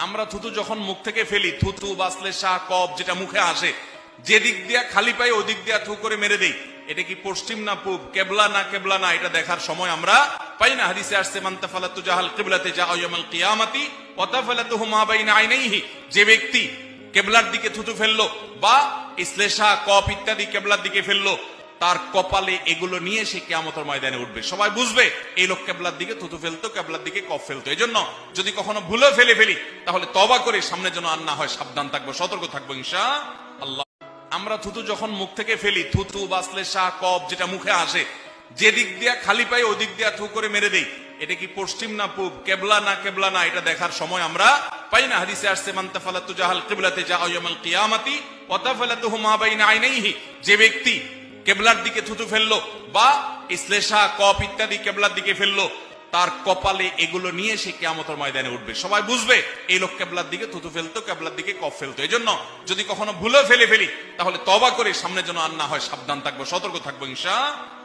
আমরা থুতু যখন মুখ থেকে ফেলি, থুতু বাসলে শাহ কফ যেটা মুখে আসে, যে দিক দিয়া খালি পাই ওই দিক দিয়া থু করে মেরে দেই। এটা কি পশ্চিম না পূব, কেবলা না কেবলা না, এটা দেখার সময় আমরা পাই না। হাদিসে আসছে মান তাফালাতু জাহাল কিবলাতে যা ইয়াউমাল কিয়ামাতি ওয়া তাফালাতুহু মা বাইনা আইনাইহি, যে ব্যক্তি কেবলার দিকে থুতু ফেললো বা ইসলেশা কফ ইত্যাদি কেবলার দিকে ফেললো, তার কপালে এগুলো নিয়ে সে কিয়ামতের ময়দানে উঠবে। সবাই বুঝবে এই লোক কেবলার দিকে থুতু ফেলতো, কেবলার দিকে কফ ফেলতো। এই জন্য যদি কখনো ভুলে ফেলি তাহলে তওবা করে সামনে যেন আর না হয় সাবধান থাকবো, সতর্ক থাকবো ইনশাআল্লাহ। আমরা থুতু যখন মুখ থেকে ফেলি, থুতু বাসলে শাহ কফ যেটা মুখে আসে, যে দিক দিয়া খালি পাই ওই দিক দিয়া থু করে মেরে দেই। এটা কি পশ্চিম না পূব, কেবলা না কেবলা না, এটা দেখার সময় আমরা পাই না। হাদিসে আসছে মান তাফালাতু জাহাল কিবলাতে যা ইয়াউমাল কিয়ামাতি ওয়া তাফালাতুহু মা বাইনা আইনাইহি, যে ব্যক্তি কেবলার দিকে থুতু ফেললো বা ইসলেশা কফ ইত্যাদি কেবলার দিকে ফেললো, তার কপালে এগুলো নিয়ে সে কিয়ামতের ময়দানে উঠবে। সবাই বুঝবে এই লোক কেবলার দিকে থুতু ফেলতো, কেবলার দিকে কফ ফেলতো। এই জন্য যদি কখনো ভুলে ফেলি তাহলে তওবা করে সামনে যেন আর না হয় সাবধান থাকবো, সতর্ক থাকবো ইনশাআল্লাহ।